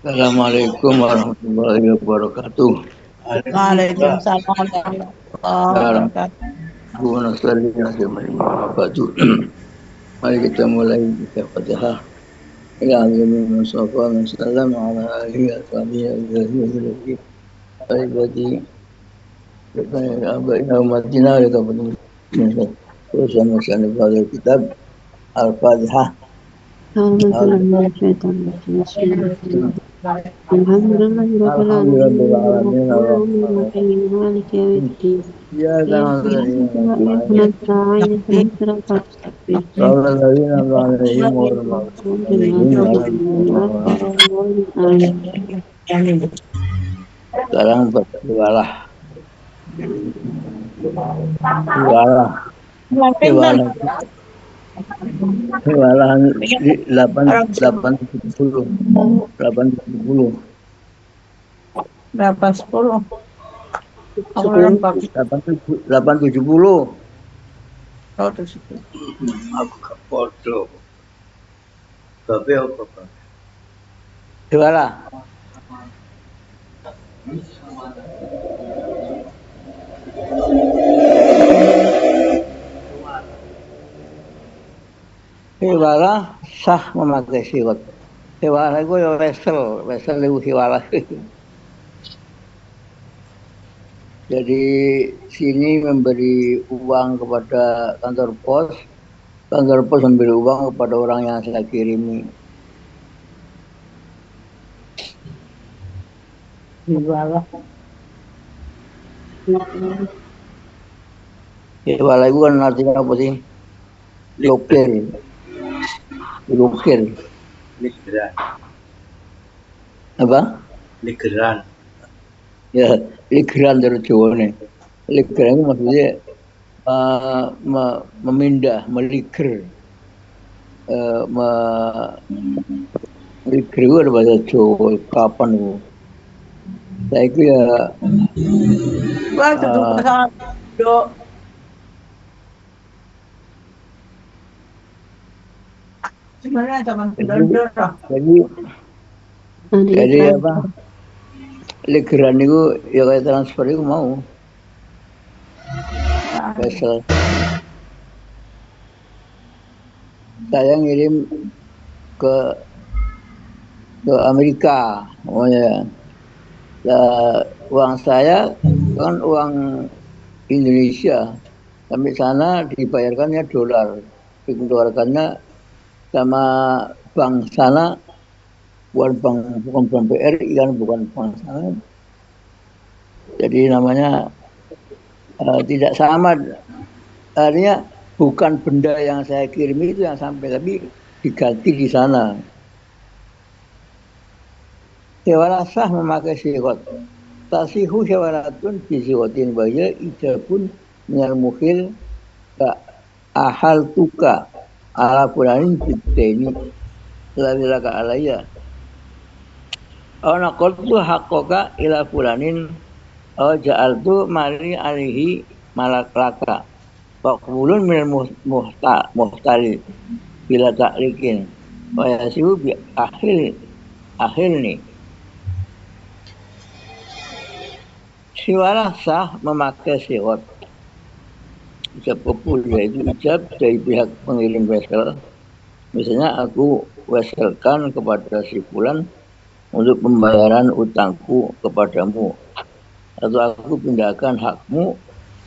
Assalamualaikum warahmatullahi wabarakatuh. Waalaikumsalam warahmatullahi wabarakatuh. Mari kita mulai baca Fatihah. Ya Allahumma Mustafa Sallam ala alihi wa sahbihi Al-Badi Abaina Umatina Terus sama kitab Al-Fatihah. Sekarang berdoalah. Hiwalah 870. Berapa 10? Aku 870. Oh, 70. Aku foto. Tapi apa? Hiwalah. Hiwalah sah memakai siwak. Hiwalah itu ya wesel itu hiwalah. Jadi sini memberi uang kepada kantor pos memberi uang kepada orang yang saya kirimi. Hiwalah. Hiwalah itu kan artinya apa sih? Lokir. Ligeran. Apa? Ligeran. Ya, ligeran dari Jawa nih. Ligeran itu maksudnya memindah, meliger. Liger itu ada bahasa Jawa. Kapan itu? Saya itu ya. Wah, kedua sangat dok. Sebenarnya zaman jadi apa? Ligeran itu ya kayak transfer itu mau. Wesel. Saya ngirim ke Amerika, uang saya kan uang Indonesia, sampai sana dibayarkannya dolar, dikeluarkannya sama bank sana, bukan bank BRI kan, bukan bank sana, jadi namanya tidak sama, artinya bukan benda yang saya kirim itu yang sampai, tapi diganti di sana. Hiwalah sah memakai siwak. Tasihu syawaratun bisiwatin bahaya ijabun minal mukhil ka ahal tuka ala fulanin biddaini lalilaka alaya. Aw naqaltu haqqaka ila fulanin aw ja'altu mali alihi malaklaka. Faqbulun minal muhtali bila ta'likin wa yasibu bi akhilni. Hiwalah sah memakai siwak. Ijab kabul yaitu ijab dari pihak pengirim wesel. Misalnya aku weselkan kepada si fulan untuk pembayaran utangku kepadamu, atau aku pindahkan hakmu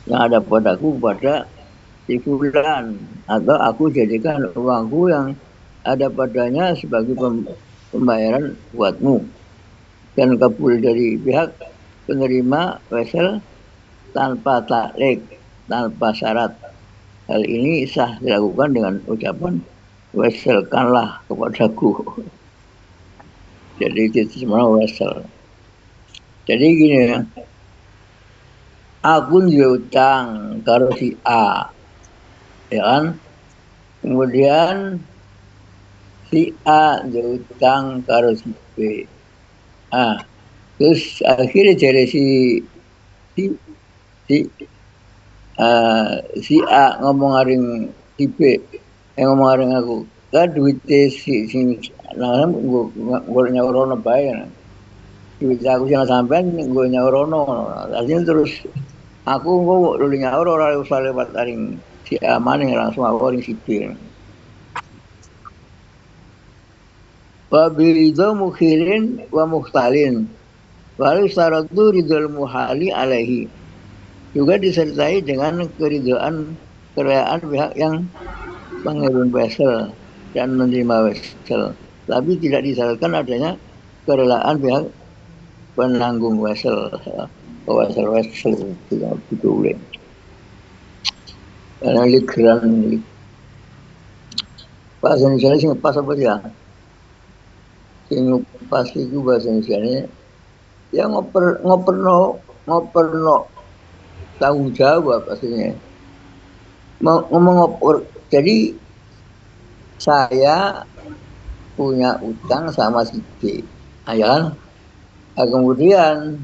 yang ada padaku kepada si fulan, atau aku jadikan uangku yang ada padanya sebagai pembayaran buatmu. Dan kabul dari pihak penerima wesel tanpa taklik, tanpa syarat. Hal ini sah dilakukan dengan ucapan weselkanlah kepadaku. Jadi itu semua wesel. Jadi gini ya, aku utang karo si A, ya kan? Kemudian si A utang karo si B. Terus akhirnya dari si A ngomong haring si B, ngomong haring aku, kan duit si nah gue nyaurono bae. Bisa aku jangan sampean gue nyaurono. Artinya terus aku gue dulu nyaur orang usah lewat taring si aman yang langsung aku ring sipil. Wa biridho mukhilin wa mukhtalin. Walau syaratu ridhol muhali alaihi. Juga disertai dengan keridhaan kerajaan pihak yang mengirim vessel dan menerima vessel. Tapi tidak disyaratkan adanya kerelaan pihak penanggung vessel. Vessel tidak boleh. Karena ligran bahasa Indonesia sing pas apa ya? Sing pas itu bahasa Indonesia ya ngoperno tanggung jawab pastinya. Ngomong ngoper. Jadi saya punya utang sama si B. Ya kan? Nah, kemudian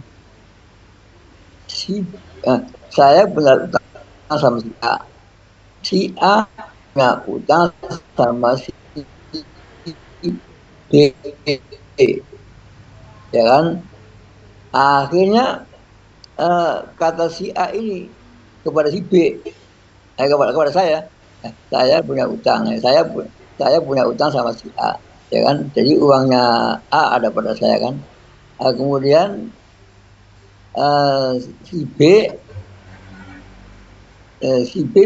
saya punya utang sama si A. Si A punya utang sama si B. Ya kan? Akhirnya kata si A ini kepada si B, kepada saya punya utang, saya punya utang sama si A, ya kan? Jadi uangnya A ada pada saya kan. Kemudian si B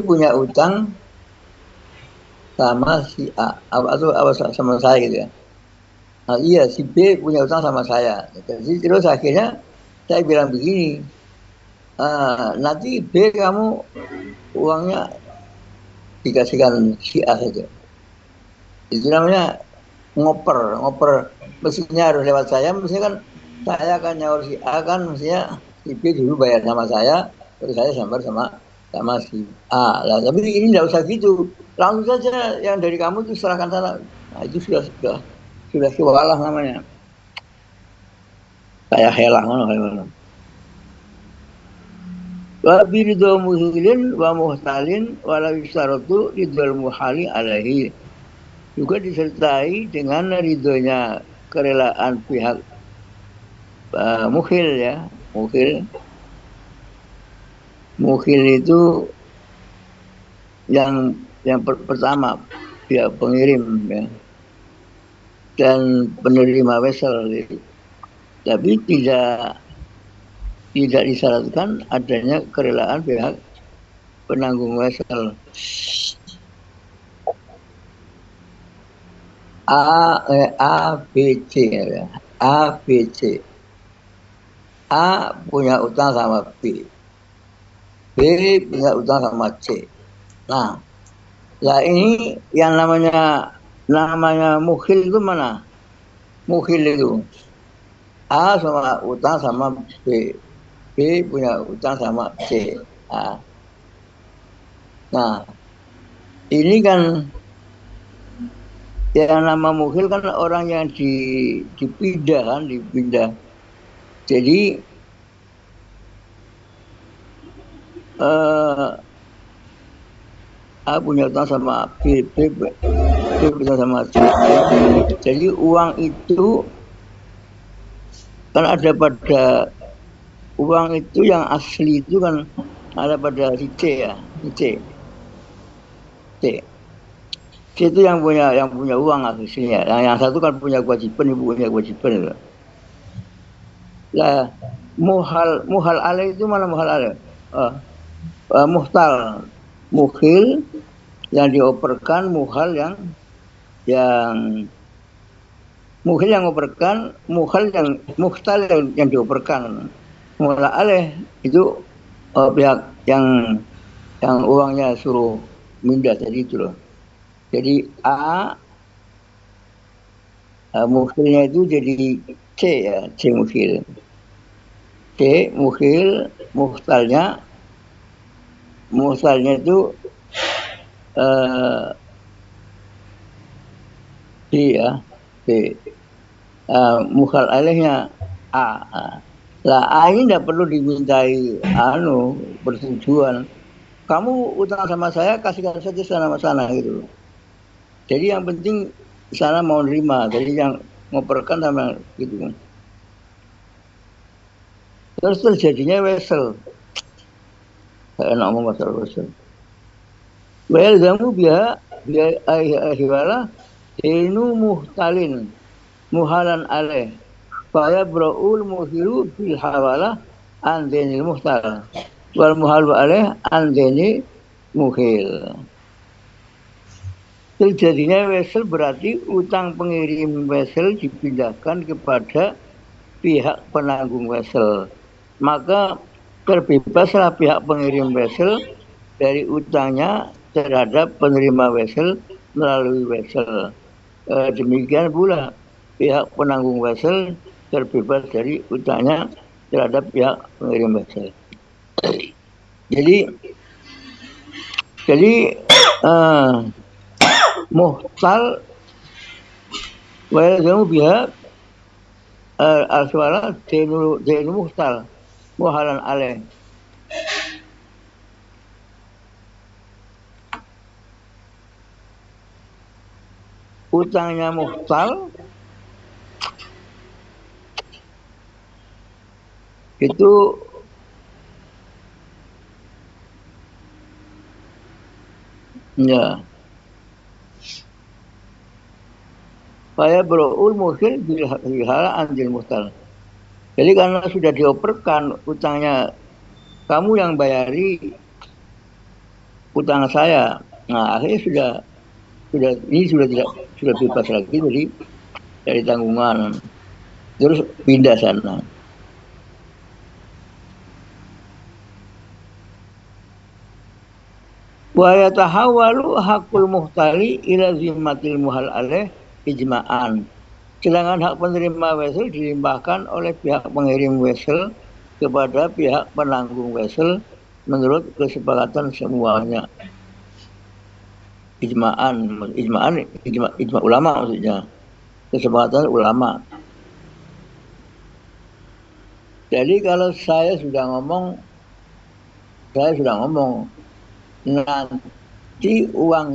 punya utang sama si A, atau sama saya gitu ya. Nah, iya si B punya utang sama saya. Jadi terus akhirnya saya bilang begini, nanti B kamu uangnya dikasihkan si A saja. Itu namanya ngoper. Mestinya harus lewat saya, mestinya kan saya akan nyaur si A kan, mestinya si B dulu bayar sama saya, terus saya sambar sama si A. Lah, tapi ini tidak usah gitu. Langsung saja yang dari kamu itu serahkan sana. Nah, itu sudah kewalah namanya. Kayak helah mana. Wa biridho muhilin wa muhtalin wala yusaratu ridhol muhali alaihi. Juga disertai dengan ridhonya kerelaan pihak mukhil ya. Mukhil itu yang pertama pihak pengirim ya, dan penerima vessel gitu. Tapi tidak disyaratkan adanya kerelaan pihak penanggung vessel. A, B, C ya. A, B, C. A punya utang sama B. B punya utang sama C. Nah, ini yang namanya mukhil itu mana? Mukhil itu A sama utang sama B. B punya utang sama C. Nah, ini kan yang nama mukhil kan orang yang dipindah. Jadi A punya utang sama B punya sama C. Jadi uang itu kan ada pada uang itu yang asli itu kan ada pada si C ya, C itu yang punya uang aslinya. Yang satu kan punya kewajiban, ibu punya kewajiban. Lah muhal alaih itu mana muhal alaih? Muhtal, mukhil yang dioperkan, muhal yang mukhil yang operkan, muhal yang muhtal yang dioperkan. Muhal alaih itu pihak yang uangnya suruh mindah tadi itu loh. Jadi A mukhilnya itu jadi C ya, C mukhil. C mukhil, muhtalnya itu B ya, B. Mukhal alaihnya A. Lah A ini tidak perlu dimintai persetujuan. Kamu utang sama saya, kasihkan saja sana gitu. Jadi yang penting sana mau nerima, jadi yang ngoperkan sama gitu. Terus terjadinya wesel, saya enak ngomong masalah wesel. Well, kamu biar ahwala inu muhtalin muhalan aleh. Faya braul muhilu fil hawala andenil muhtal. Wal muhalu aleh andeni muhil. Terjadinya wesel berarti utang pengirim wesel dipindahkan kepada pihak penanggung wesel. Maka terbebaslah pihak pengirim wesel dari utangnya terhadap penerima wesel melalui wesel. Demikian pula pihak penanggung wesel terbebas dari utangnya terhadap pihak pengirim wesel. Jadi muhtal wal pihak al-suara denu muhtal muhalan alaih. Utangnya muhtal itu ya saya berul muhil bihala anjil muhtal. Jadi karena sudah dioperkan utangnya, kamu yang bayari utang saya. Nah akhirnya sudah bebas lagi dari tanggungan. Terus pindah sana. Wa yatahawalu hakul muhtali ila zimmatil muhal alaih ijma'an. Sedangkan hak penerima wesel dilimpahkan oleh pihak pengirim wesel kepada pihak penanggung wesel menurut kesepakatan semuanya. Ijma ulama maksudnya. Kesepakatan ulama. Jadi kalau saya sudah ngomong nanti uang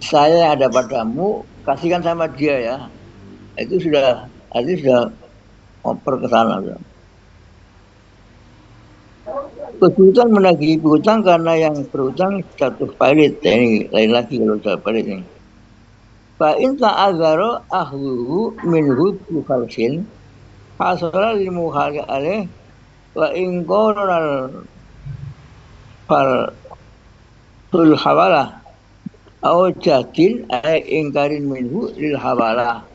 saya ada padamu, kasihkan sama dia ya. Itu sudah oper ke sana. Kesulitan menagih berhutang karena yang berhutang jatuh pailit. Ini lain lagi kalau jatuh pailit ini. Fa in ta'adzara ahluhu minhu bi falsin hasala lil muhali alaih wa in qara fal tul hawalah au jadin ay ingkarin minhu lil hawalah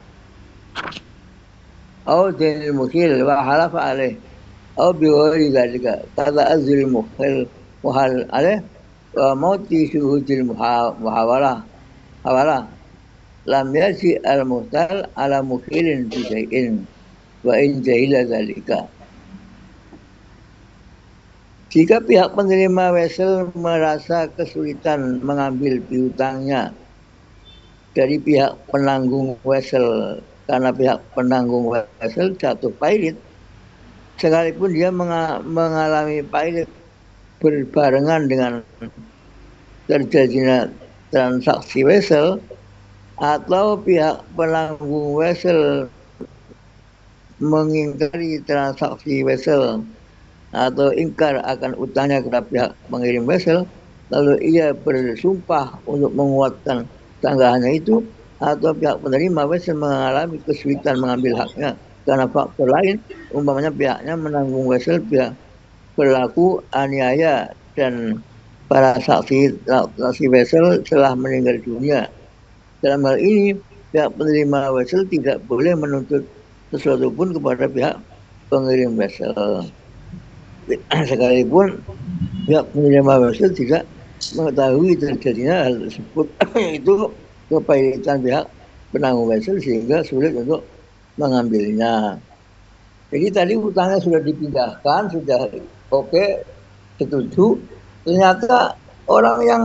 au dinil mukhil wa halafa alaih au bi ghairi dzalika kata azril mukhil muhal alaih wa mauti syuhudil muhawalah lam yasi al muhtal ala mukhilin bi syai'in wa in jahila dzalika. Jika pihak penerima wesel merasa kesulitan mengambil piutangnya dari pihak penanggung wesel karena pihak penanggung wesel jatuh pailit, sekalipun dia mengalami pailit berbarengan dengan terjadinya transaksi wesel, atau pihak penanggung wesel mengingkari transaksi wesel atau ingkar akan utangnya kepada pihak pengirim wesel, lalu ia bersumpah untuk menguatkan tanggahannya itu, atau pihak penerima wesel mengalami kesulitan mengambil haknya karena faktor lain, umpamanya pihaknya menanggung wesel, pihak pelaku aniaya dan para saksi wesel telah meninggal dunia. Dalam hal ini pihak penerima wesel tidak boleh menuntut sesuatu pun kepada pihak pengirim wesel. Sekalipun pihak penerima wesel tidak mengetahui terjadinya hal tersebut, yaitu kepailitan pihak penanggung wesel sehingga sulit untuk mengambilnya. Jadi tadi utangnya sudah dipindahkan, sudah oke, setuju. Ternyata orang yang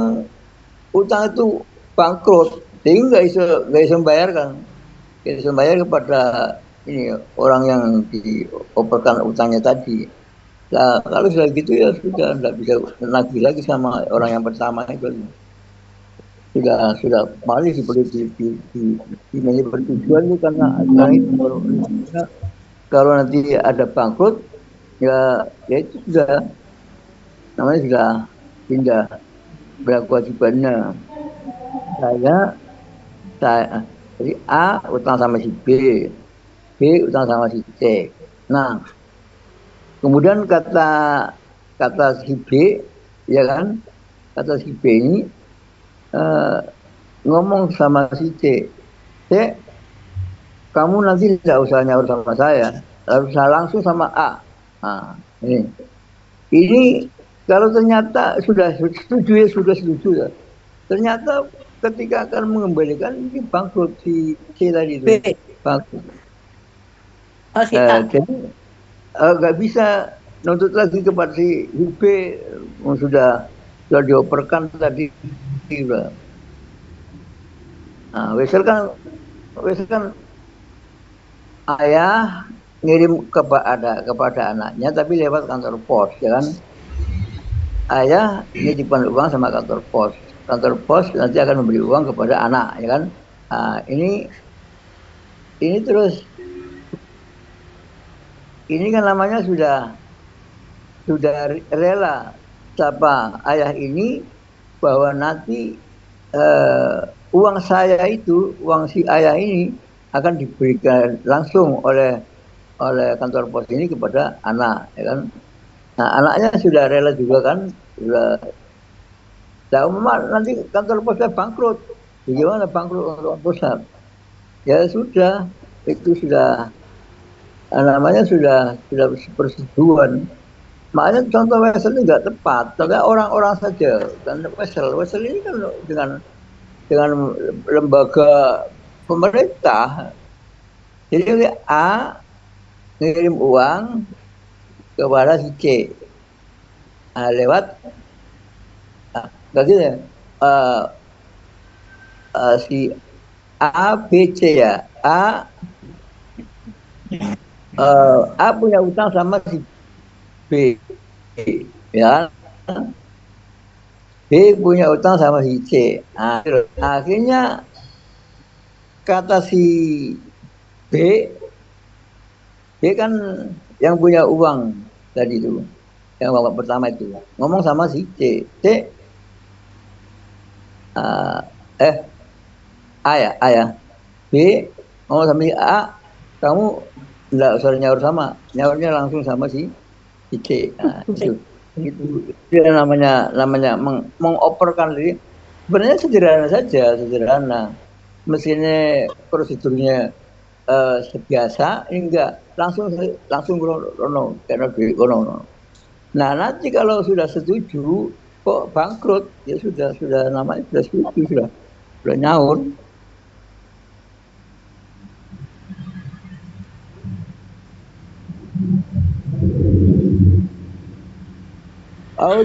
utang itu bangkrut, sehingga nggak bisa membayarkan, nggak bisa membayar kepada ini orang yang dioperkan utangnya tadi. Nah, kalau sudah gitu ya sudah nggak bisa nagih lagi sama orang yang pertama itu. sudah mari seperti di pertujuan itu karena itu kalau nanti ada bangkrut ya itu sudah namanya sudah pindah berkewajibannya. Saya jadi A utang sama si B utang sama si C. Nah, kemudian kata si B, ya kan, kata si B ini ngomong sama si C, kamu nanti tidak usah nyaur sama saya, harus langsung sama A. Nah, ini kalau ternyata sudah setuju ya. Ternyata ketika akan mengembalikan ini bangkrut si C tadi itu. Bangkrut. Jadi nggak bisa nuntut lagi kepada si B sudah dioperkan tadi. Nah, Wesel kan ayah ngirim kepada anaknya tapi lewat kantor pos, ya kan? Ayah nitipkan uang sama kantor pos. Kantor pos nanti akan memberi uang kepada anak, ya kan? Nah, ini terus ini kan namanya sudah rela siapa ayah ini bahwa nanti uang saya itu, uang si ayah ini akan diberikan langsung oleh kantor pos ini kepada anak, ya kan? Nah, anaknya sudah rela juga kan, sudah. Nah, nanti kantor posnya bangkrut, bagaimana bangkrut kantor posnya? Ya sudah, itu sudah namanya sudah persetujuan. Makanya contoh Wesel ini nggak tepat, tapi orang-orang saja. Dan Wesel ini kan dengan lembaga pemerintah. Jadi A ngirim uang kepada si C lewat gitu ya, si A B C ya. A punya utang sama si B, ya. B punya utang sama si C. Nah, akhirnya kata si B kan yang punya uang tadi itu, yang babak pertama itu, ngomong sama si C, A ya, B ngomong sama si A, kamu enggak usah nyaurnya langsung sama si C. Nah, itu namanya mengoperkan diri. Sebenarnya sederhana. Mesinnya prosedurnya sebiasa, ini enggak langsung krono karena krono. Nah, nanti kalau sudah setuju kok bangkrut, ya sudah namanya sudah setuju, sudah nyaur.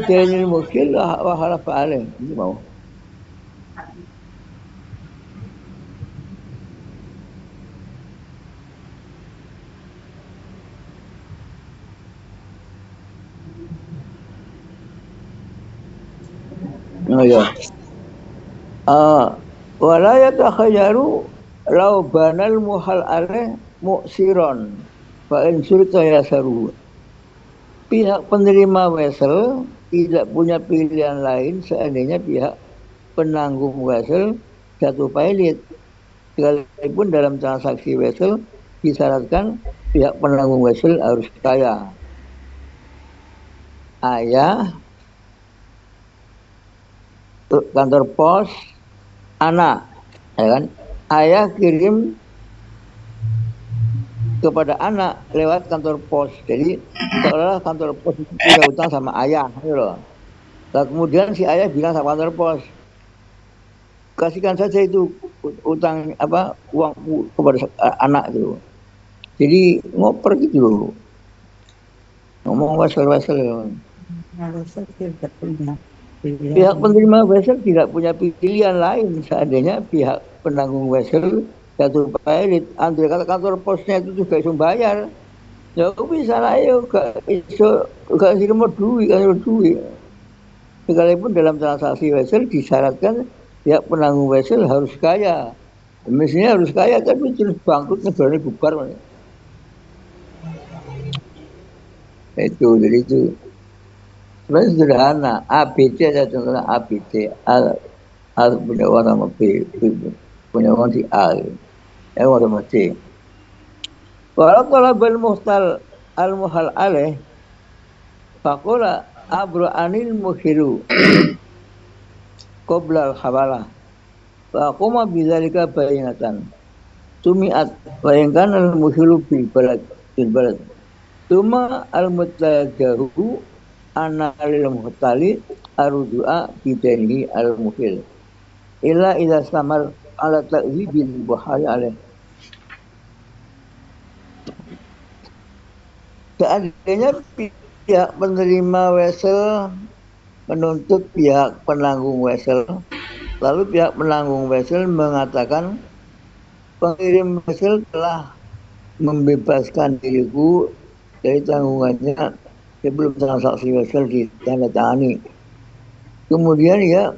Jadi mungkin wahala paling ini mau. Oh ya. Wala yatakhayaru law banal muhal alaih mu'siron fa in surta yasaru. Pihak penerima wesel tidak punya pilihan lain seandainya pihak penanggung wesel jatuh pailit. Sekalipun dalam transaksi wesel disyaratkan pihak penanggung wesel harus kaya. Ayah, kantor pos, anak, ya kan? Ayah kirim kepada anak lewat kantor pos. Jadi seolah kantor pos itu punya utang sama ayah, gitu loh. Nah, kemudian si ayah bilang sama kantor pos, kasihkan saja itu utang uang kepada anak itu. Jadi ngoper gitu loh. Ngomong wesel. Pihak penerima wesel tidak punya pilihan lain seandainya pihak penanggung wesel jatuh pailit. Andai kata kantor posnya itu juga bisa bayar, ya bisa lah, ayo gak sih mau duit. Sekalipun dalam transaksi wesel disyaratkan pihak penanggung wesel harus kaya. Mestinya harus kaya, tapi terus bangkrut negaranya bubar. Itu, jadi itu sebenarnya sederhana. ABC ada contohnya ABC. A punya orang sama B punya orang si A. Orang sama C. Kalau bel muhtal al muhal aleh, fakola abro anil muhiru qoblal hawalah. Fakoma bidzalika bayinatan. Tumiat bayangkan al muhiru bil balad. Tuma al mutajahu analil muhtali arudua bidanihi al muhil. Illa idza samar ala ta'zibil buhari alaih. Seandainya pihak penerima wesel menuntut pihak penanggung wesel, lalu pihak penanggung wesel mengatakan pengirim wesel telah membebaskan diriku dari tanggungannya sebelum transaksi wesel ditandatangani. Kemudian ya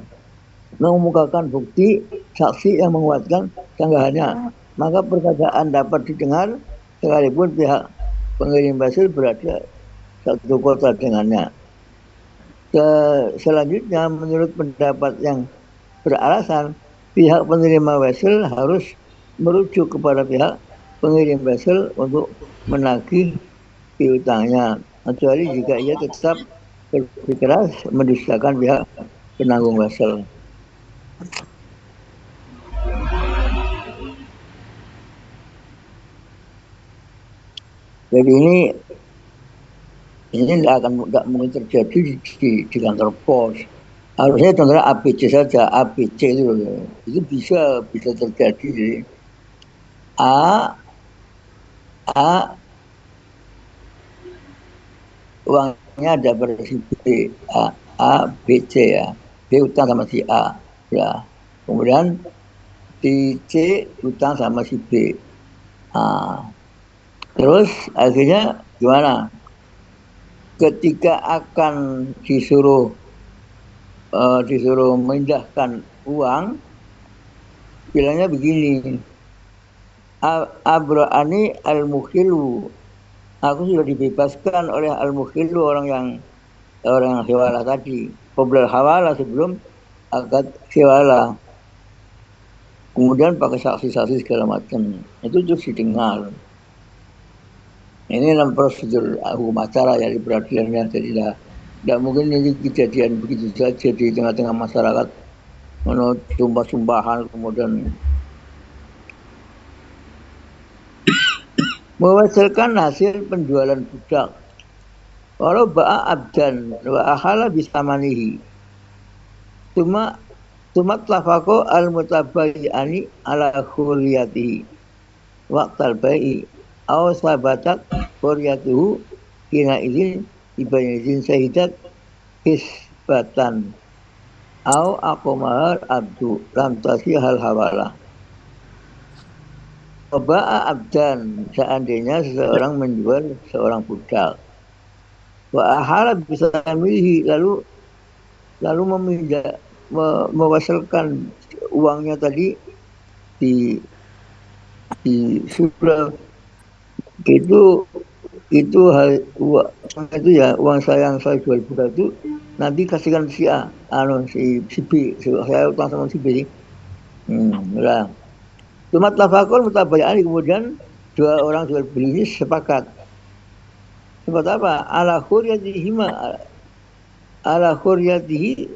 mengemukakan bukti saksi yang menguatkan sanggahannya, maka perkataan dapat didengar sekalipun pihak pengirim wesel berada satu kota dengannya. Selanjutnya, menurut pendapat yang beralasan, pihak penerima wesel harus merujuk kepada pihak pengirim wesel untuk menagih piutangnya, kecuali jika ia tetap bersikeras mendustakan pihak penanggung wesel. Jadi ini tidak mungkin terjadi di kantor pos. Harusnya contohnya ABC saja, ABC itu bisa terjadi. Jadi A uangnya ada pada si B, B, C ya. B utang sama si A, ya. Kemudian si C utang sama si B. Terus akhirnya gimana? Ketika akan disuruh memindahkan uang, bilangnya begini, Abra'ani al-mukhilu, aku sudah dibebaskan oleh al-mukhilu, orang yang hiwalah tadi, qoblal hawalah, sebelum akad hiwalah. Kemudian pakai saksi-saksi segala macam, itu terus didengar. Ini dalam prosedur hukum acara ya di peradilannya, jadi tidak mungkin ini kejadian begitu saja di tengah-tengah masyarakat, menurut sumpah-sumpahan kemudian mewasilkan hasil penjualan budak. Kalau ba'a abdan wa ahala bisamanihi, cuma tlafaqo al-mutabayyani ala khuriyatihi waqtal bai'i aw sabatat khuriyatuhu kina izin ibayin izin syahidat hisbatan aw aqomahar abdu lam tasihal hawalah. Ba'a abdan, seandainya seseorang menjual seorang budak, wa ahala bisa milih, lalu mewasilkan uangnya tadi di surah, itu ya, uang saya yang saya jual budak itu nanti kasihkan si A, si B, saya utang sama si B. Lah. Cuma tafakul mutabayani, kemudian dua orang jual beli ini sepakat. Sepakat apa? Ala khuriyatihi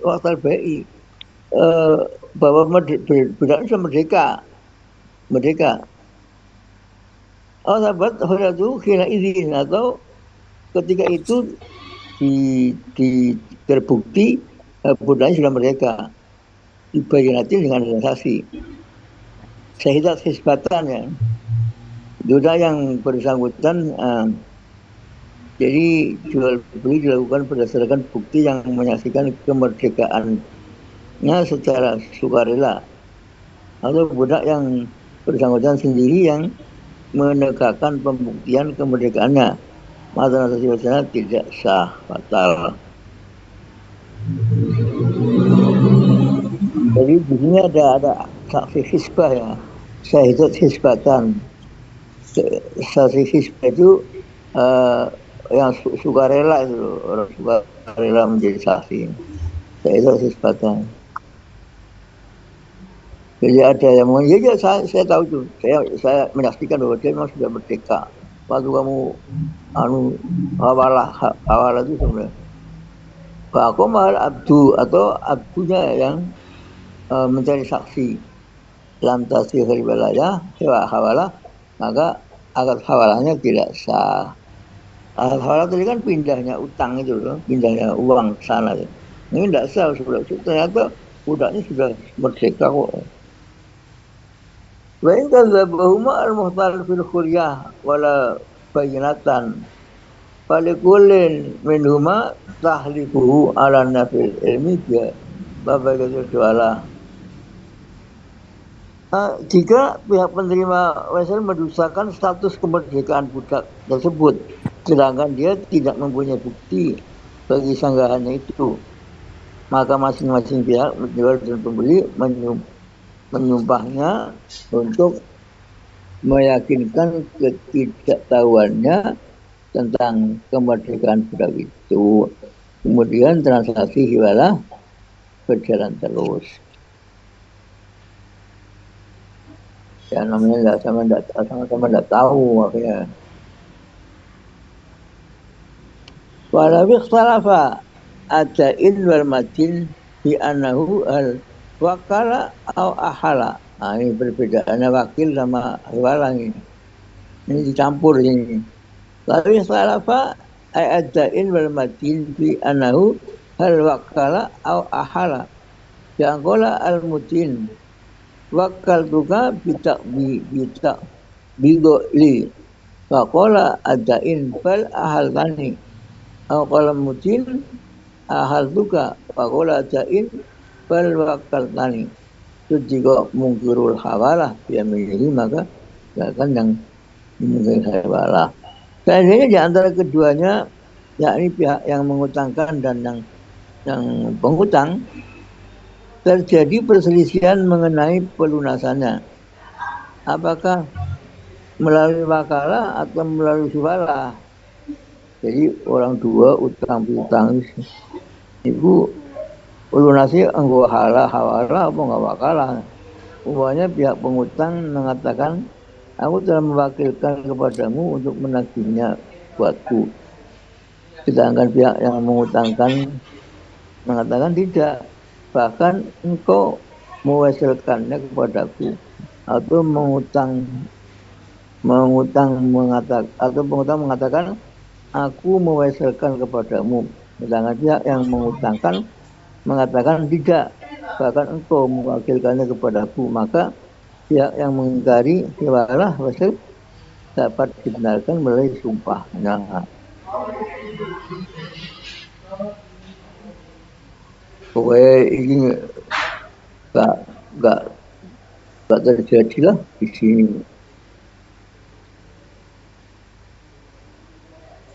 waqtal bai'i, bahwa budak itu merdeka. Sahabat khuriyatuhu kina izin, atau ketika itu terbukti budaknya sudah merdeka, dibayanatin dengan transaksi. Syahidat hisbatan ya, sudah yang bersangkutan, jadi jual beli dilakukan berdasarkan bukti yang menyaksikan kemerdekaannya secara sukarela, atau budak yang bersangkutan sendiri yang menegakkan pembuktian kemerdekaannya, maka transaksi wacana tidak sah, batal. Jadi Jadi di sini ada saksi hisbah ya. Syahidat hisbatan. Saksi hisbah itu yang sukarela itu loh. Orang sukarela menjadi saksi. Syahidat hisbatan. Jadi ada yang mau, ya saya tahu tuh. Saya menyaksikan bahwa dia memang sudah merdeka. Waktu kamu hawalah itu sebenarnya. Aku mahal abdu atau abdunya yang mencari saksi. Lam tasih wilayah hawalah, maka akad hawalahnya tidak sah. Akad hawalah tadi kan pindahnya utang itu loh, pindahnya uang ke sana. Ini tidak sah sudah. Ternyata budaknya sudah merdeka kok. Wa in kadzabahuma al-muhtar fil khuryah wala bayinatan. Falikullin minhuma tahlifuhu ala nafil ilmi dia babagatul doala. Jika pihak penerima wesel mendustakan status kemerdekaan budak tersebut, sedangkan dia tidak mempunyai bukti bagi sanggahannya itu, maka masing-masing pihak penjual dan pembeli menyumpahnya untuk meyakinkan ketidaktahuannya tentang kemerdekaan budak itu. Kemudian transaksi hiwalah berjalan terus. Ya namanya sama-sama tidak tahu makanya. Walau ikhtalafa ata'in wal matin bi annahu al wakala au ahala. Nah, ini perbedaannya wakil sama hiwalah ini. Ini dicampur ini. Lalu ikhtalafa ata'in wal matin bi annahu al wakala au ahala. Yaqala al mutin wakal tuka bitak bidoli wakola adain fal ahal tani wakola mutin ahal tuka wakola adain fal wakal tani. Itu jika mungkirul hawalah dia milih maka akan yang dimungkir hawalah. Seandainya di antara keduanya yakni pihak yang mengutangkan dan yang pengutang terjadi perselisihan mengenai pelunasannya. Apakah melalui wakalah atau melalui hiwalah? Jadi orang dua utang piutang itu pelunasi anggo hawalah apa enggak wakalah. Umpamanya pihak pengutang mengatakan aku telah mewakilkan kepadamu untuk menagihnya buatku. Sedangkan pihak yang mengutangkan mengatakan tidak. Bahkan engkau mewasilkannya kepadaku atau pengutang mengatakan aku mewasilkan kepadamu, sedangkan pihak yang mengutangkan mengatakan tidak, bahkan engkau mewakilkannya kepadaku, maka pihak yang mengingkari hiwalah wasil dapat dibenarkan melalui sumpahnya. Pokoknya ini nggak terjadi lah di sini.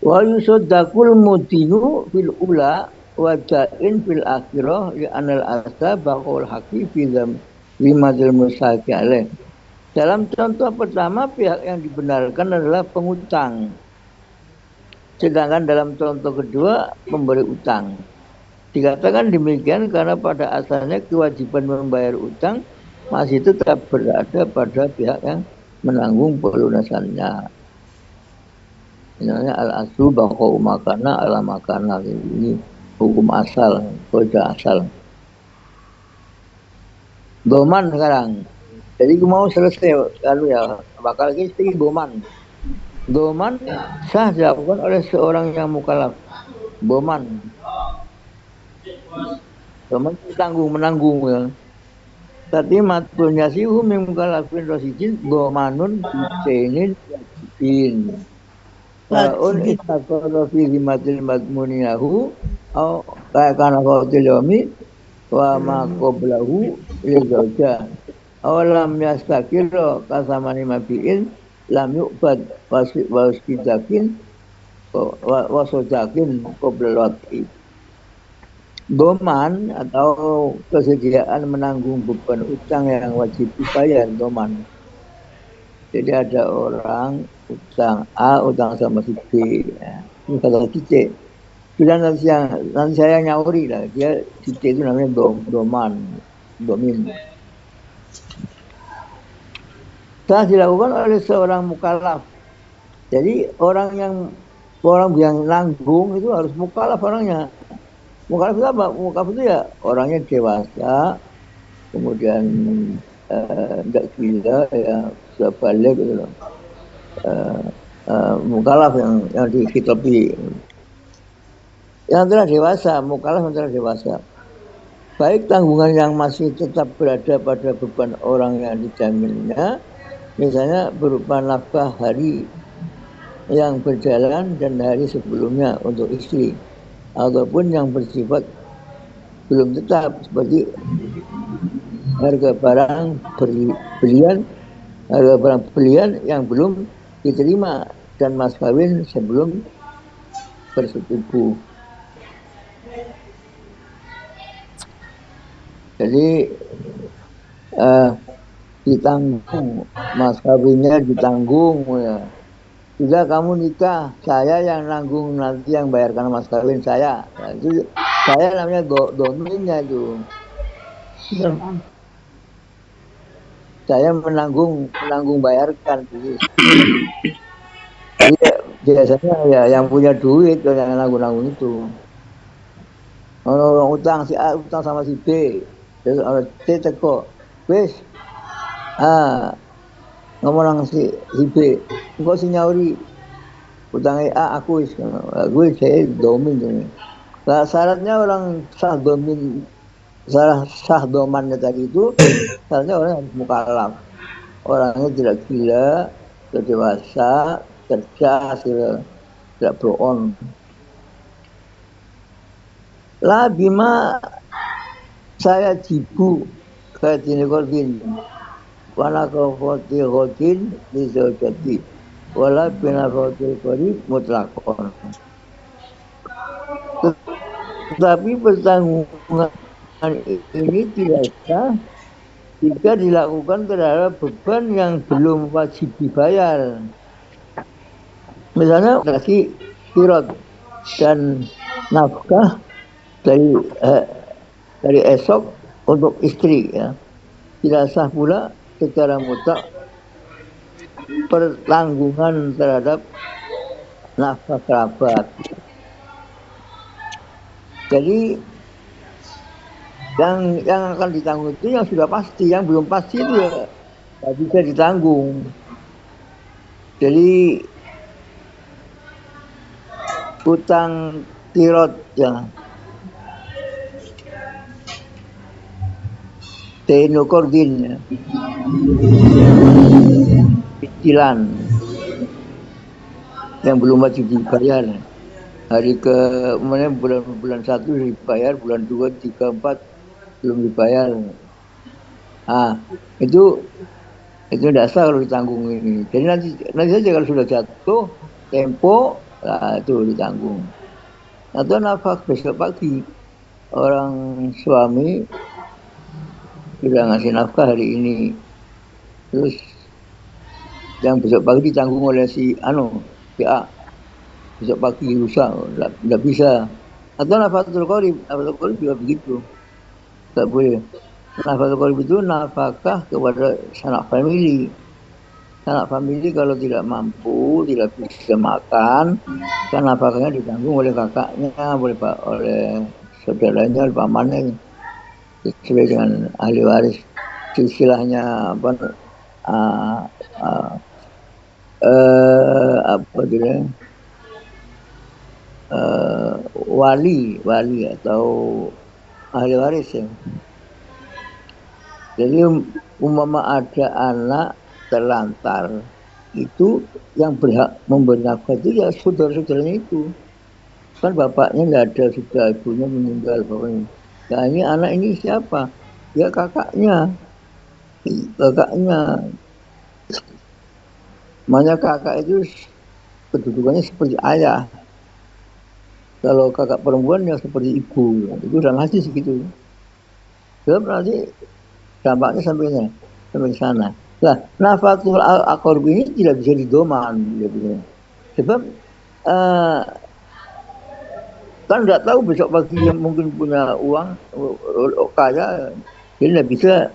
Wa yusaddaqul mutinu fil ula wa da'in fil akhirah li anal asa baqul haqi fi limadil musaki alaih. Dalam contoh pertama pihak yang dibenarkan adalah pengutang. Sedangkan dalam contoh kedua pemberi utang. Dikatakan demikian karena pada asalnya kewajiban membayar utang masih tetap berada pada pihak yang menanggung pelunasannya. Ini al-aslu baqa'u makana ala makana. Ini hukum asal, kaidah asal. Doman sekarang. Jadi mau selesai lalu ya, bakal lagi doman. Doman sah dilakukan oleh seorang yang mukallaf. Doman menanggung ya. Tapi matulnya sih min mukallafin rasidin domanun bisainin yakin. Walaun istaqara fi zimatil madmuniyahu au kana qatil yawmi wa ma qablahu li zawja aw lam yastakira kasamani mabiin lam yu'bad wasidakin wasodakin qabla waqti. Doman atau kesediaan menanggung beban utang yang wajib dibayar, doman. Jadi ada orang utang A, utang sama si B. Ya. Ini kata titik. Sudah nanti saya nyauri lah. Dia titik itu namanya doman, domin. Telah dilakukan oleh seorang mukallaf. Jadi orang yang nanggung itu harus mukallaf orangnya. Mukallaf itu apa? Mukallaf itu ya orangnya dewasa, kemudian tidak gila, ya sudah balik gitu loh. Mukallaf yang dihitopi. Yang telah dewasa, mukallaf yang telah dewasa. Baik tanggungan yang masih tetap berada pada beban orang yang dijaminnya, misalnya berupa nafkah hari yang berjalan dan hari sebelumnya untuk istri, ataupun yang bersifat belum tetap seperti harga barang belian yang belum diterima dan mas kawin sebelum bersetubuh. Jadi ditanggung, mas kawinnya ditanggung ya. Sudah kamu nikah, saya yang nanggung nanti yang bayarkan mas kawin saya. Nah, itu saya namanya dominnya itu. Saya menanggung bayarkan. Jadi biasanya ya yang punya duit yang nanggung itu. Orang utang si A utang sama si B, terus orang C teko, wes, ngomong si B, engkau si nyauri utangnya A aku gue saya domin tuh. Nah, syaratnya orang sah domin, sah domannya tadi itu, syaratnya orang harus mukallaf, orangnya tidak gila, tidak dewasa, cerdas, tidak beron. Lah bima saya jibu kayak ini kodin, wana kofoti kodin bisa jadi, wala bina kofoti kodin mutlakon. Tetapi pertanggungan ini tidak sah jika dilakukan terhadap beban yang belum wajib dibayar. Misalnya kasih kirot dan nafkah dari esok untuk istri ya. Tidak sah pula secara mutlak pertanggungan terhadap nafkah kerabat. Jadi yang akan ditanggung itu yang sudah pasti, yang belum pasti itu ya tidak bisa ditanggung. Jadi utang kirot ya, tenukordin ya, cicilan yang belum wajib dibayar. Hari ke bulan 1 dibayar, bulan 2, 3, 4 belum dibayar. Itu tidak sah kalau ditanggung ini. Jadi nanti saja kalau sudah jatuh tempo, itu ditanggung. Atau nafkah besok pagi, orang suami sudah ngasih nafkah hari ini, terus yang besok pagi ditanggung oleh si A, besok pagi rusak, tidak bisa. Atau nafkatul qorib juga begitu, tidak boleh. Nafkatul qorib itu nafkah kepada sanak famili. Sanak famili kalau tidak mampu, tidak bisa makan, kan nafkahnya ditanggung oleh kakaknya, oleh saudaranya, oleh pamannya, sesuai dengan ahli waris. Istilahnya wali atau ahli waris ya. Jadi umpama ada anak terlantar, itu yang berhak memberi nafkah itu ya saudara-saudaranya itu. Kan bapaknya nggak ada, sudah ibunya meninggal pokoknya. Nah ini anak ini siapa? Ya kakaknya. Makanya kakak itu kedudukannya seperti ayah. Kalau kakak perempuan yang seperti ibu, itu dalam hati segitu. Sebab nanti dampaknya sampai ke sana. Nah, nafatul akor ini tidak bisa didoman, sebab kan nggak tahu besok pagi yang mungkin punya uang kaya, jadi nggak bisa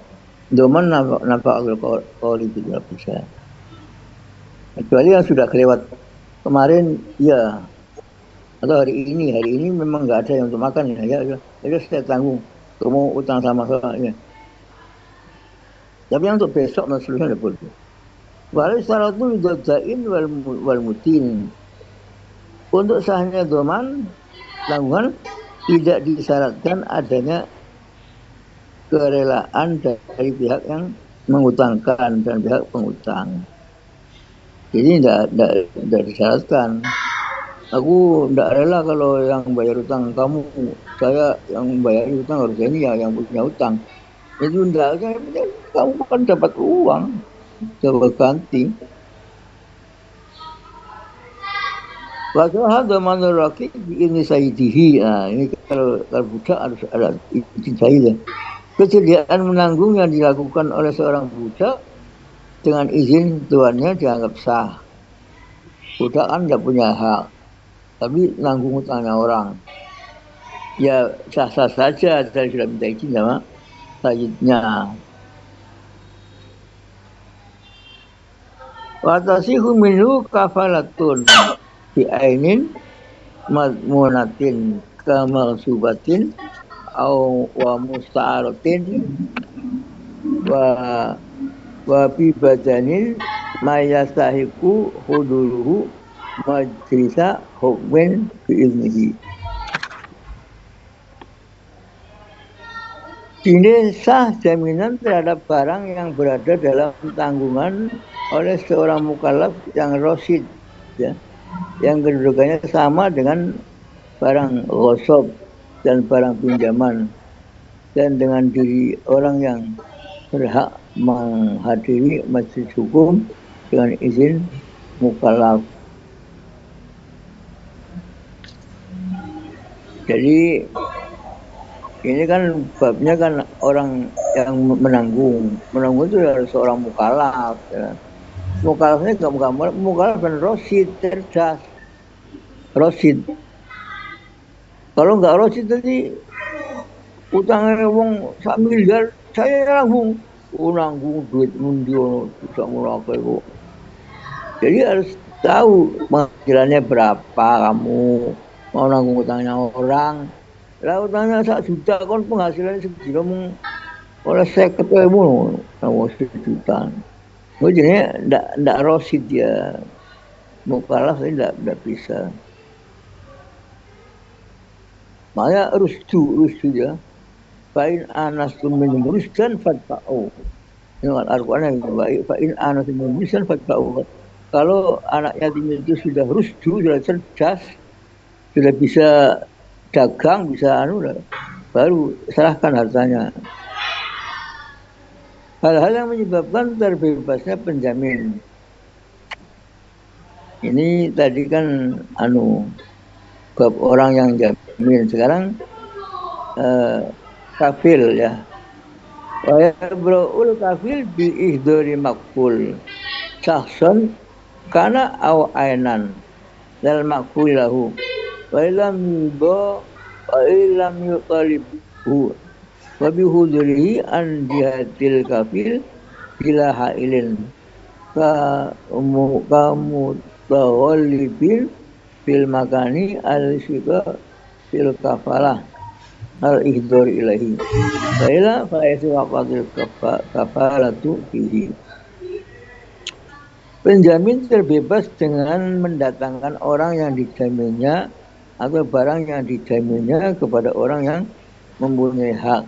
doman nafatul akor itu nggak bisa. Kecuali yang sudah kelewat kemarin, ya, atau hari ini memang nggak ada yang untuk makan ya saya tanggung, kamu utang sama saya. Tapi yang untuk besok dan seterusnya tidak boleh. Walau syaratul jadain wal mutin. Untuk sahnya doman tanggungan tidak disyaratkan adanya kerelaan dari pihak yang mengutangkan dan pihak pengutang. Jadi tidak disyaratkan. Aku tidak rela kalau yang bayar utang kamu, saya yang bayar utang harus ini ya yang punya utang. Itu tidak, kamu kan dapat uang, dapat ganti. Padahal zaman laki ini sayyidihi. Nah, ini kalau budak harus ada izin sayyid. Kesediaan menanggung yang dilakukan oleh seorang budak dengan izin tuannya dianggap sah. Budak kan tidak punya hak, tapi nanggung utangnya orang. Ya sah-sah saja, saya sudah minta izin sama sayyidnya. Watasihu minhu kafalatun bi'ainin madmunatin kamalsubatin wa musta'aratin wa bi badanin mayastahiku huduruhu majlisa hukmin bi'iznihi. Ini sah jaminan terhadap barang yang berada dalam tanggungan oleh seorang mukallaf yang rosid, ya, yang kedudukannya sama dengan barang ghasab dan barang pinjaman, dan dengan diri orang yang berhak menghadiri majelis hukum dengan izin mukallaf. Jadi ini kan babnya kan orang yang menanggung itu harus seorang mukallaf, ya. Mukallafnya mukallaf dan rosid, cerdas, rosid. Kalau nggak rosid tadi utangnya wong 1 miliar saya nanggung duit mundi bisa mulakai kok. Jadi harus tahu penghasilannya berapa, kamu mau nanggung utangnya orang. Lah utangnya 1 juta kon penghasilannya segitu mung oleh 50.000 nanggung 1 juta. Jadi ndak rosid ya. Mukallaf ini ndak bisa. Makanya rusdu ya. Fa'in anastum min rusdan fatba'u. Ini Al-Qur'an yang baik. Fa'in anastum min rusdan fatba'u. Kalau anak yatim itu sudah rusdu, sudah cerdas, sudah bisa dagang, bisa baru serahkan hartanya. Hal-hal yang menyebabkan terbebasnya penjamin. Ini tadi kan bab orang yang jamin. Sekarang kafil, ya. Wa yabra'ul kafil bi ihdari maqbul sahsan kana aw ainan dal maqbul lahu wa ilam yutalibhu wa bi hudrihi an jihatil kafil bila hailin kamu tawallibin fil makani al-syika fil kafalah al-ihdor ilahi fa'ilah fa'isi waqatil kafalatu fihi. Penjamin terbebas dengan mendatangkan orang yang dijaminnya atau barang yang dijaminnya kepada orang yang mempunyai hak,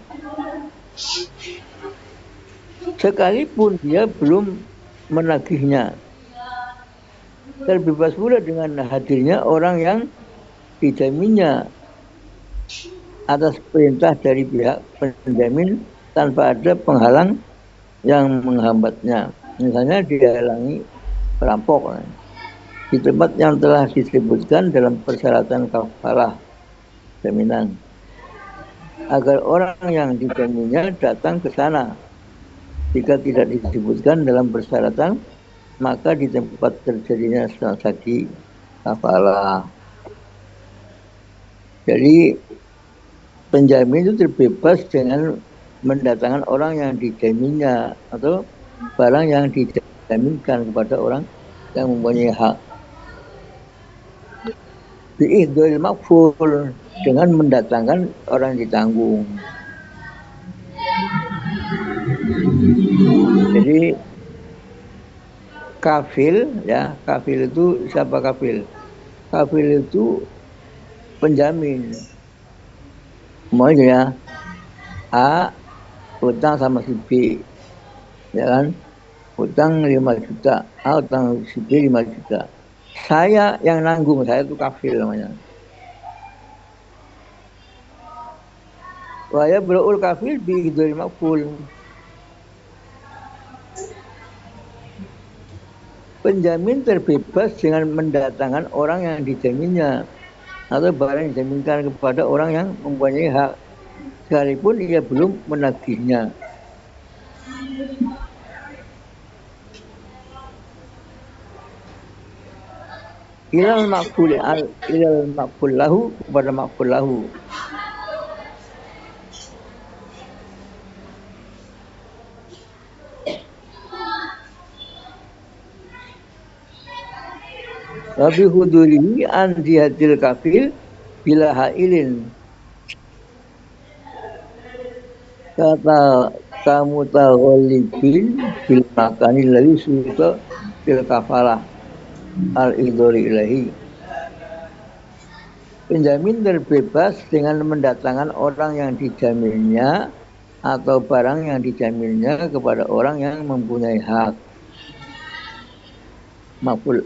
sekalipun dia belum menagihnya. Terbebas pula dengan hadirnya orang yang dijaminnya atas perintah dari pihak penjamin tanpa ada penghalang yang menghambatnya. Misalnya dihalangi perampok di tempat yang telah disebutkan dalam persyaratan kafalah jaminan. Agar orang yang dijaminnya datang ke sana. Jika tidak disebutkan dalam persyaratan, maka di tempat terjadinya transaksi kafalah. Jadi penjamin itu terbebas dengan mendatangkan orang yang dijaminnya atau barang yang dijaminkan kepada orang yang mempunyai hak. Bi'ihdil makful, dengan mendatangkan orang yang ditanggung. Jadi kafil, ya, kafil itu siapa kafil? Kafil itu penjamin. Semuanya ya, A utang sama si B, ya kan? Utang 5 juta, A utang si B 5 juta. Saya yang nanggung, saya itu kafil namanya. Waya berul kafil bi'ihdil makful. Penjamin terbebas dengan mendatangkan orang yang dijaminnya atau barang yang dijaminkan kepada orang yang mempunyai hak, sekalipun ia belum menagihnya. Ilal makful lahu, kepada makful lahu. Wabi hudurihi an jihadil kafil bila hailin. Kata kamu taghalibin bil makani ladzi surta bil kafalah al-idhari ilahi. Penjamin terbebas dengan mendatangkan orang yang dijaminnya atau barang yang dijaminnya kepada orang yang mempunyai hak. Makful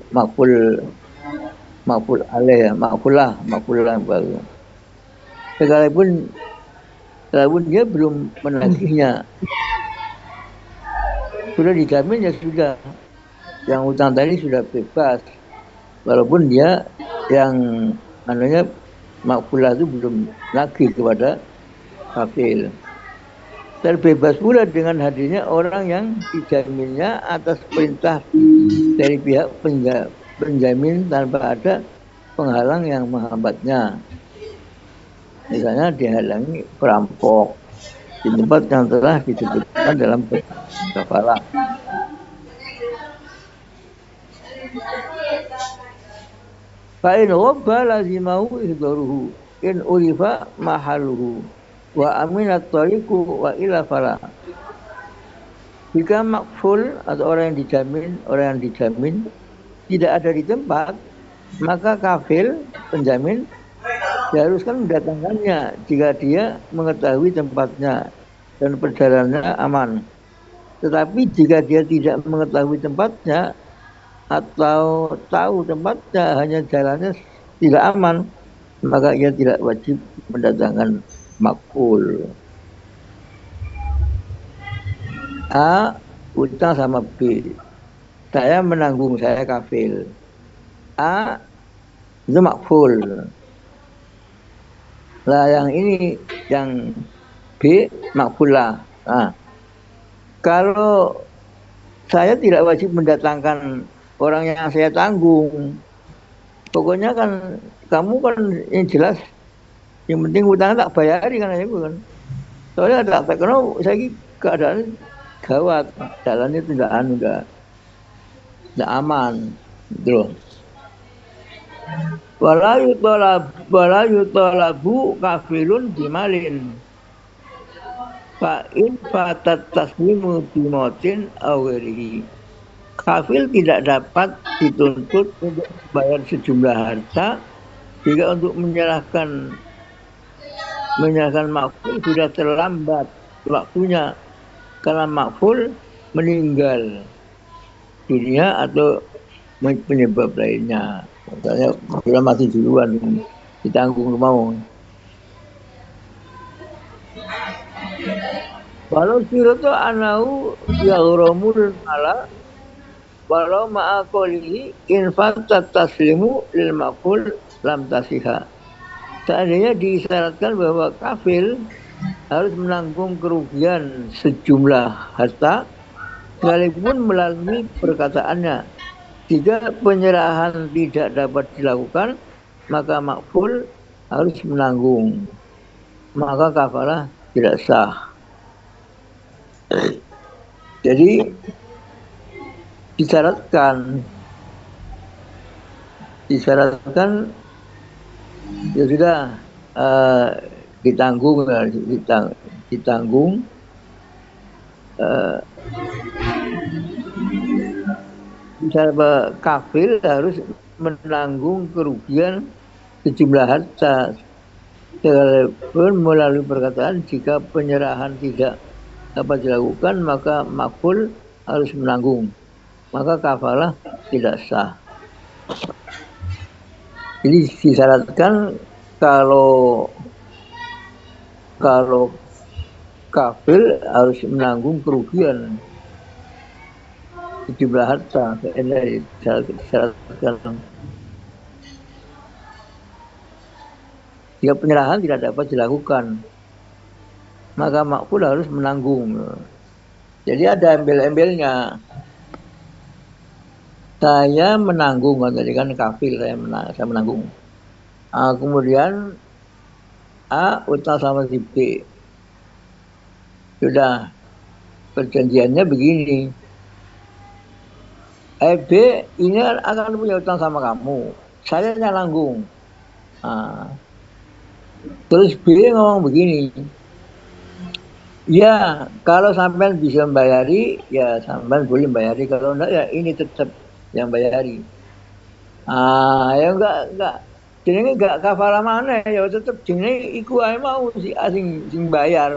alaih, makfulah baru. Sekalipun dia belum menagihnya, sudah dijamin ya sudah, yang utang tadi sudah bebas, walaupun dia yang namanya makfulah itu belum nagih kepada kafil. Terbebas pula dengan hadirnya orang yang dijaminnya atas perintah dari pihak penjamin tanpa ada penghalang yang menghambatnya. Misalnya dihalangi perampok di tempat yang telah ditentukan dalam kafalah. Fa'in ghabba lazimahu ihdaruhu in urifa mahaluhu wa aminat tariku wa ila fala. Jika makful atau orang yang dijamin tidak ada di tempat, maka kafil penjamin diharuskan mendatangkannya jika dia mengetahui tempatnya dan perjalanannya aman. Tetapi jika dia tidak mengetahui tempatnya atau tahu tempatnya hanya jalannya tidak aman, maka ia tidak wajib mendatangkan makful. A utang sama B, saya menanggung, saya kafil. A itu makful. Lah yang ini, yang B makfulah. Nah, kalau saya tidak wajib mendatangkan orang yang saya tanggung, pokoknya kan kamu kan yang jelas, yang penting utangnya tak bayari kan aja kan. Soalnya tak kenal saya keadaan gawat, jalannya tidak aman, gitu. Wala yutolabu kafilun bimalin fa'in fatat taslimu bimotin awirihi. Kafil tidak dapat dituntut untuk bayar sejumlah harta jika untuk menyerahkan makful sudah terlambat waktunya karena makful meninggal dunia atau penyebab lainnya. Misalnya sudah mati duluan, ditanggung mau. Walau siratu anau yaghramul mala walau ma'aqolihi in fatat taslimu lil maqul lam tasiha. seandainya disyaratkan bahwa kafil harus menanggung kerugian sejumlah harta sekalipun melalui perkataannya. Jika penyerahan tidak dapat dilakukan, maka makful harus menanggung. Maka kafalah tidak sah. Jadi disyaratkan ya sudah ditanggung misalnya kafir harus menanggung kerugian sejumlah harta sekalipun melalui perkataan. Jika penyerahan tidak dapat dilakukan, maka makful harus menanggung, maka kafalah tidak sah. Jadi disyaratkan kalau kafir harus menanggung kerugian sejumlah harta. Disyaratkan jika penyerahan tidak dapat dilakukan, maka makful harus menanggung. Jadi ada embel-embelnya. Saya menanggung, tadi kan kafir, saya menanggung. Kemudian A utang sama si B. Sudah perjanjiannya begini. B ini akan punya utang sama kamu. Saya yang nanggung. Terus B ngomong begini. Ya, kalau sampean bisa membayari, ya sampean boleh membayari. Kalau enggak, ya ini tetap yang bayari. Ya enggak. Jenenge enggak kafalah mana, ya tetap jenenge iku ae mau si asing sing bayar.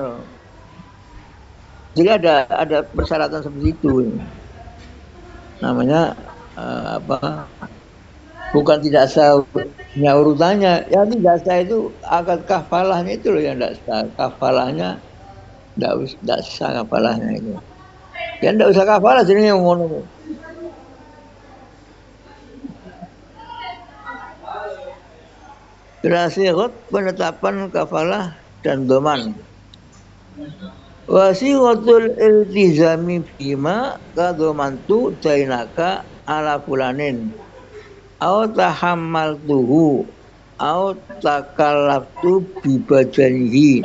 Jadi ada persyaratan seperti itu. Namanya bukan tidak sah urutannya. Yang tidak sah itu akad kafalahnya itu loh yang tidak sah. Kafalahnya tidak sah kafalahnya itu. Ya tidak usah kafalah jenenge ngono. Terakhir penetapan kafalah dan doman. Wasiqatul iltizami fima kadomantu dainaka ala fulanin au tahammaltuhu au takallaftu bibadanihi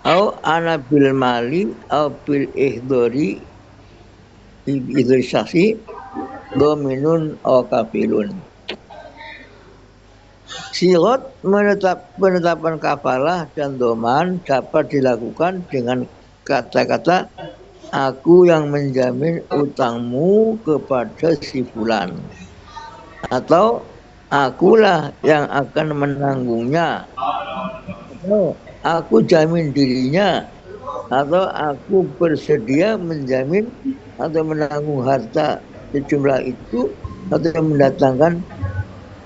au ana bil mali au bil ihdori saksi dominun au kafilun. Sirat penetapan kafalah dan doman dapat dilakukan dengan kata-kata aku yang menjamin utangmu kepada si fulan, atau akulah yang akan menanggungnya, atau aku jamin dirinya, atau aku bersedia menjamin atau menanggung harta sejumlah itu, atau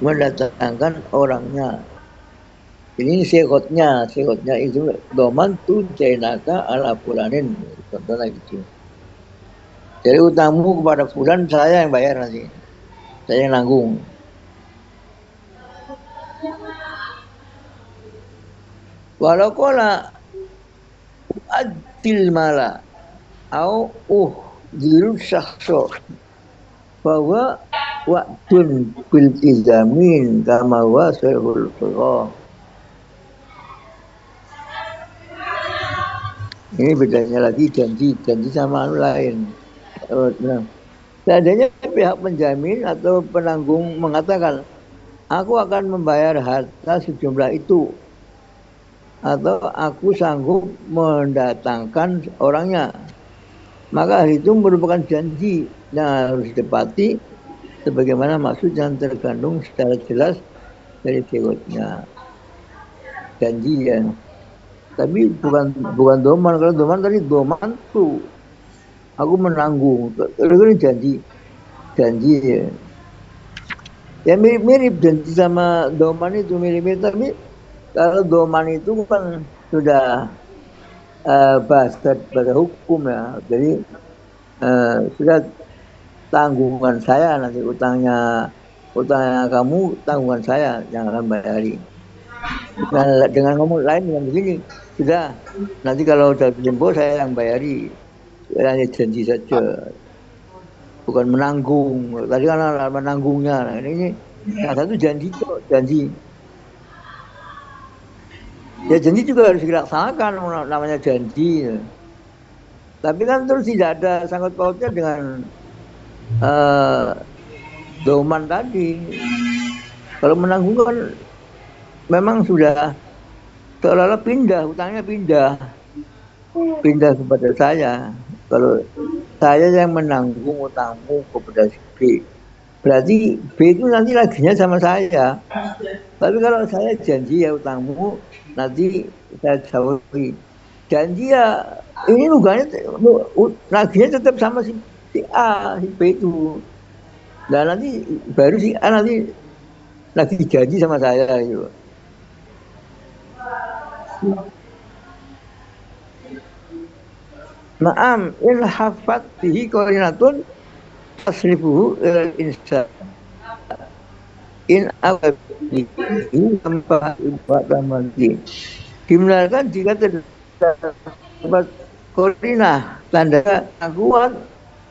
mendatangkan orangnya. Ini sirotnya itu doman tu jainaka ala fulanin, contohnya gitu. Jadi utangmu kepada fulan, saya yang bayar nanti, saya yang nanggung. Walau kola adil mala au diru syakhso bahwa waktun bil izamin kama wa sahul fuqah. Ini bedanya lagi janji sama lain. Seandainya pihak penjamin atau penanggung mengatakan aku akan membayar harta sejumlah itu, atau aku sanggup mendatangkan orangnya, maka hal itu merupakan janji yang harus ditepati sebagaimana maksud yang terkandung secara jelas dari sirotnya. Janji ya. Tapi bukan doman. Kalau doman tadi doman tuh aku menanggung. Kalau ini janji ya. Ya mirip janji sama doman itu mirip, tapi kalau doman itu kan sudah bahasa hukum ya. Jadi sudah tanggungan saya nanti utangnya kamu, tanggungan saya yang akan bayari. Dengan ngomong lain dengan begini, sudah nanti kalau udah tempo saya yang bayari, hanya janji saja, bukan menanggung. Tadi kan menanggungnya, nah, ini yang satu janji kok, janji. Ya janji juga harus dilaksanakan, namanya janji. Tapi kan terus tidak ada sangkut pautnya dengan doman tadi. Kalau menanggung kan memang sudah seolah-olah pindah, hutangnya pindah kepada saya. Kalau saya yang menanggung utangmu kepada si B, berarti B itu nanti laginya sama saya. Tapi kalau saya janji ya utangmu nanti saya jauhi. Janji ya ini nugasnya laginya tetap sama si A, si B itu. Nah nanti baru si A nanti lagi janji sama saya gitu. Naam in hafat bihi qarinatun tasrifuhu ilal insa in awabihi tanpa ibadamati. Dibenarkan jika terdapat qarinah tanda kuat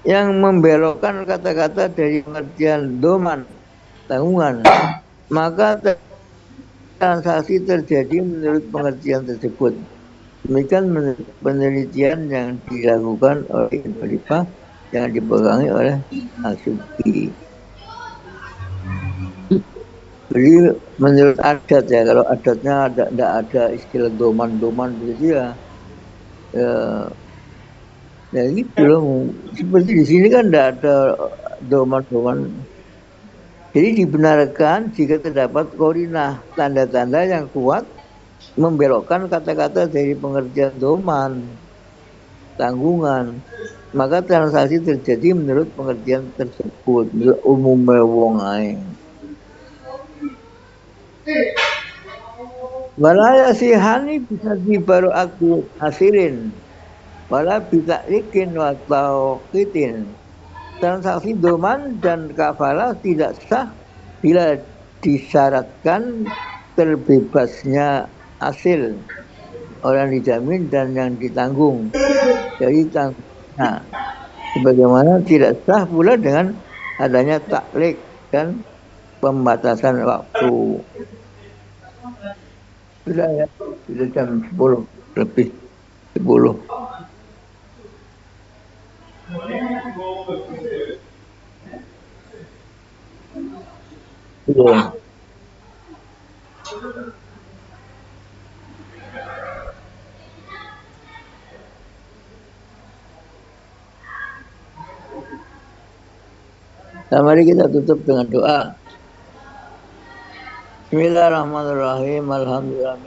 yang membelokkan kata-kata dari pengertian doman tanggungan, maka transaksi terjadi menurut pengertian tersebut. Demikian penelitian yang dilakukan oleh Khalifah yang dipegangi oleh Asyuki. Jadi menurut adat ya, kalau adatnya tidak ada istilah doman-doman begitu ya, ya gitu loh. Seperti di sini kan tidak ada doman-doman. Jadi dibenarkan jika terdapat korinah, tanda-tanda yang kuat membelokkan kata-kata dari pengertian doman tanggungan, maka transaksi terjadi menurut pengertian tersebut, menurut umumnya wong ae. Walaya sihani bisa dibaru aku hasirin, wala bisa ikin watau kitin. Transaksi doman dan kafalah tidak sah bila disyaratkan terbebasnya hasil orang dijamin dan yang ditanggung. Jadi nah, sebagaimana tidak sah pula dengan adanya taklik dan pembatasan waktu. Sudah ya, sudah jam 10 lebih 10. Ya. Nah, mari kita tutup dengan doa. Bismillahirrahmanirrahim. Alhamdulillah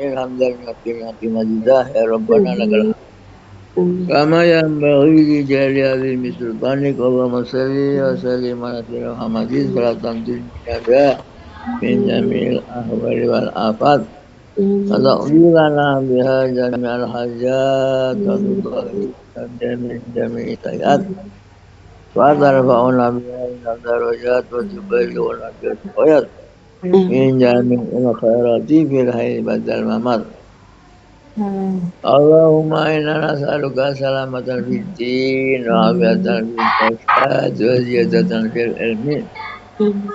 ya Rabbana lakal kama yanbaghi li jalali sultanik Allahumma shalli wa sallim ala sayyidina Muhammadin salatan tunjada min jamil ahwali wal afat wa taqbilana biha jami'al hajat wa tudhahirna min jami'i sayyat wa tarfa'una biha ila darajat wa tuballighuna bil khairat min jami'il khairati fil hayy badal mamat. Allahumma inna nas'aluka salamatan fid din wa afiyatan fil jasad wa ziyadatan fil ilmi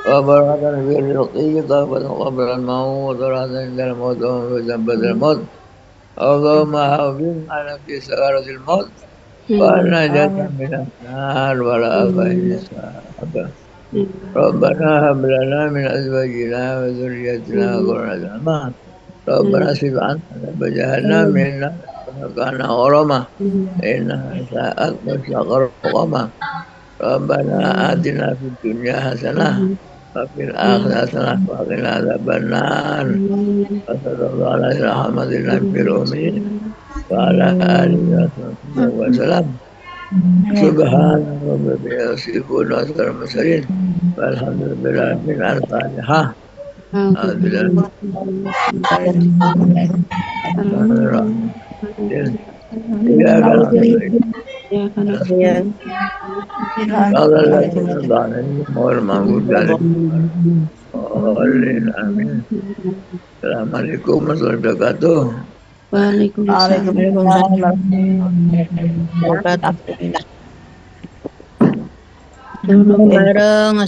wa barakatan fil rizqi wa qabla al-maut wa rahatan indal maut wa fawzan badal maut. Allahumma hawwin ala fi sakaratil maut wa najatan minan nar wa la afaini sahaba. Rabbana hab lana min azwajina wa dhurriyyatina qurrata a'yun. Rabbana sif 'anna bajahna minna kana gharama inna sa'at mustaqar qama. Rabbana atina fid dunya hasanah wa fil akhirati hasanah wa qina adzabannar. Wa sallallahu ala Muhammadin nabiyil ummi wa ala alihi wa sallam. Subhana rabbika yasifun wa salamun mursalin walhamdulillahi rabbil alamin. Amin. Assalamualaikum warahmatullahi wabarakatuh. Waalaikumsalam. Waalaikumsalam. Waalaikumsalam. Dulu bareng.